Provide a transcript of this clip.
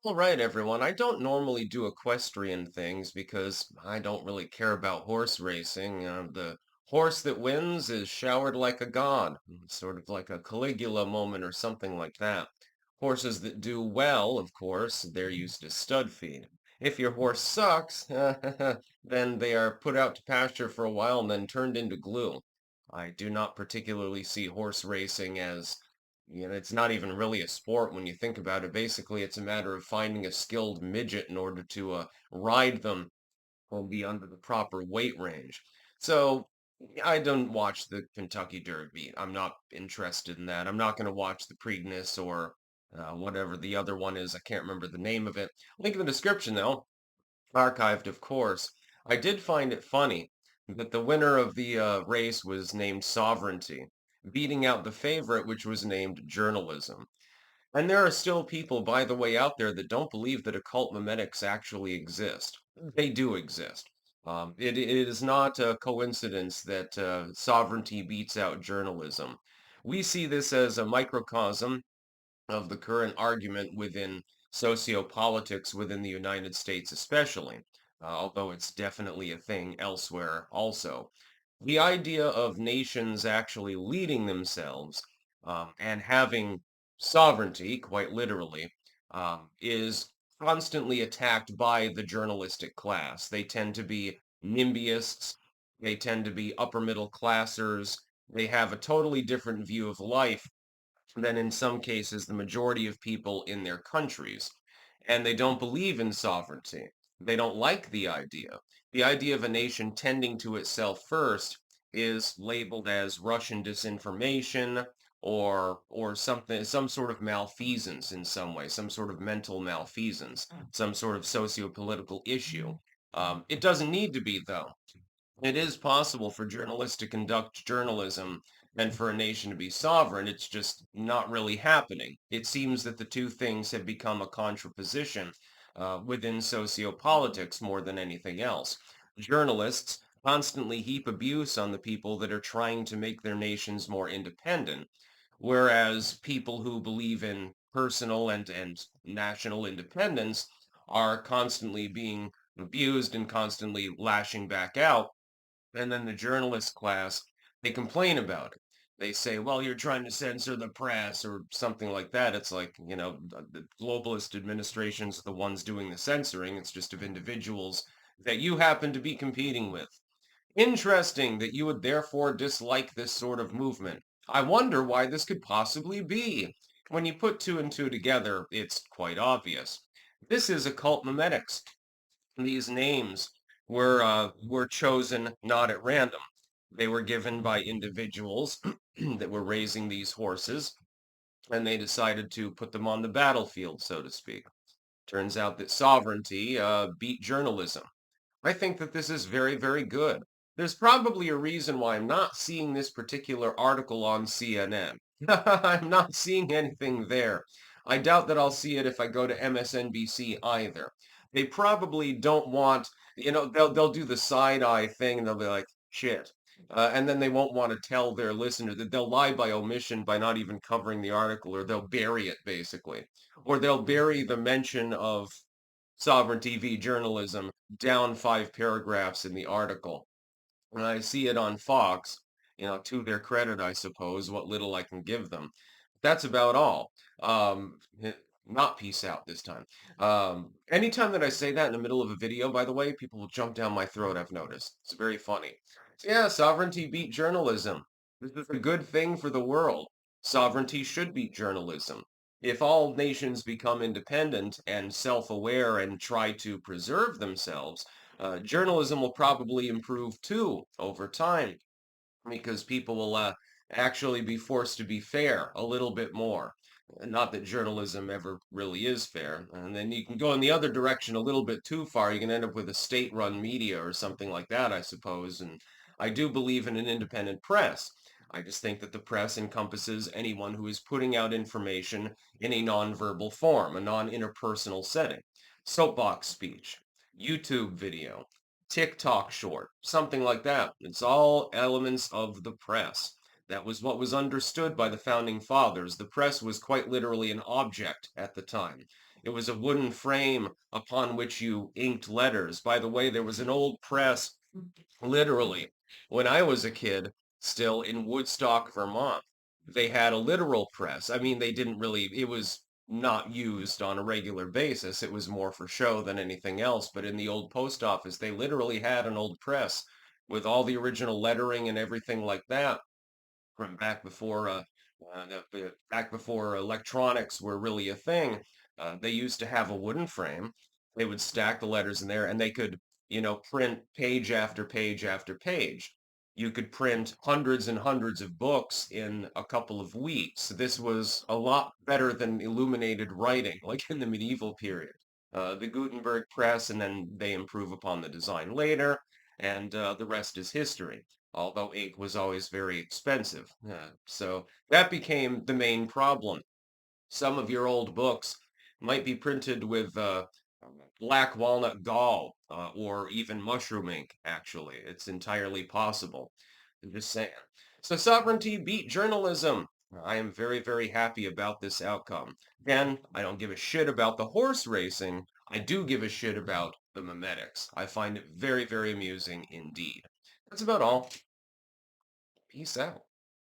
All right, everyone. I don't normally do equestrian things because I don't really care about horse racing. The horse that wins is showered like a god, sort of like a Caligula moment or something like that. Horses that do well, of course, they're used to stud feed. If your horse sucks, then they are put out to pasture for a while and then turned into glue. I do not particularly see horse racing as it's not even really a sport when you think about it. Basically, it's a matter of finding a skilled midget in order to ride them or be under the proper weight range. So I don't watch the Kentucky Derby. I'm not interested in that. I'm not going to watch the Preakness or whatever the other one is. I can't remember the name of it. Link in the description, though, archived, of course. I did find it funny that the winner of the race was named Sovereignty, beating out the favorite, which was named Journalism. And there are still people, by the way, out there that don't believe that occult memetics actually exist. They do exist. It is not a coincidence that sovereignty beats out journalism. We see this as a microcosm of the current argument within sociopolitics within the United States, especially, although it's definitely a thing elsewhere also. The idea of nations actually leading themselves and having sovereignty, quite literally, is constantly attacked by the journalistic class. They tend to be NIMBYists, they tend to be upper middle classers, they have a totally different view of life than in some cases the majority of people in their countries. And they don't believe in sovereignty. They don't like the idea. The idea of a nation tending to itself first is labeled as Russian disinformation or something, some sort of malfeasance in some way, some sort of mental malfeasance, some sort of socio-political issue. It doesn't need to be, though. It is possible for journalists to conduct journalism and for a nation to be sovereign. It's just not really happening. It seems that the two things have become a contraposition within sociopolitics more than anything else. Journalists constantly heap abuse on the people that are trying to make their nations more independent, whereas people who believe in personal and national independence are constantly being abused and constantly lashing back out, and then the journalist class, they complain about it. They say, well, you're trying to censor the press or something like that. It's like, the globalist administrations are the ones doing the censoring. It's just of individuals that you happen to be competing with. Interesting that you would therefore dislike this sort of movement. I wonder why this could possibly be. When you put two and two together, it's quite obvious. This is occult memetics. These names were chosen not at random. They were given by individuals that were raising these horses, and they decided to put them on the battlefield, so to speak. Turns out that sovereignty beat journalism. I think that this is very, very good. There's probably a reason why I'm not seeing this particular article on CNN. I'm not seeing anything there. I doubt that I'll see it if I go to MSNBC either. They probably don't want, they'll do the side eye thing and they'll be like, shit. And then they won't want to tell their listener that they'll lie by omission by not even covering the article, or they'll bury it basically. Or they'll bury the mention of sovereignty v. journalism down 5 paragraphs in the article. And I see it on Fox, to their credit, I suppose, what little I can give them. That's about all. Not peace out this time. Anytime that I say that in the middle of a video, by the way, people will jump down my throat, I've noticed. It's very funny. So yeah, sovereignty beat journalism. This is a good thing for the world. Sovereignty should beat journalism. If all nations become independent and self-aware and try to preserve themselves, journalism will probably improve too over time because people will actually be forced to be fair a little bit more. Not that journalism ever really is fair. And then you can go in the other direction a little bit too far. You can end up with a state-run media or something like that, I suppose. And I do believe in an independent press. I just think that the press encompasses anyone who is putting out information in a nonverbal form, a non-interpersonal setting. Soapbox speech, YouTube video, TikTok short, something like that. It's all elements of the press. That was what was understood by the founding fathers. The press was quite literally an object at the time. It was a wooden frame upon which you inked letters. By the way, there was an old press, literally, when I was a kid, still in Woodstock, Vermont. They had a literal press. I mean, they didn't really, it was not used on a regular basis. It was more for show than anything else. But in the old post office, they literally had an old press with all the original lettering and everything like that from back before electronics were really a thing. They used to have a wooden frame. They would stack the letters in there, and they could, print page after page after page. You could print hundreds and hundreds of books in a couple of weeks. This was a lot better than illuminated writing, like in the medieval period. The Gutenberg press, and then they improve upon the design later, and the rest is history, although ink was always very expensive. So that became the main problem. Some of your old books might be printed with black walnut gall or even mushroom ink, actually. It's entirely possible. I'm just saying. So sovereignty beat journalism. I am very, very happy about this outcome. Again, I don't give a shit about the horse racing. I do give a shit about the memetics. I find it very, very amusing indeed. That's about all. Peace out.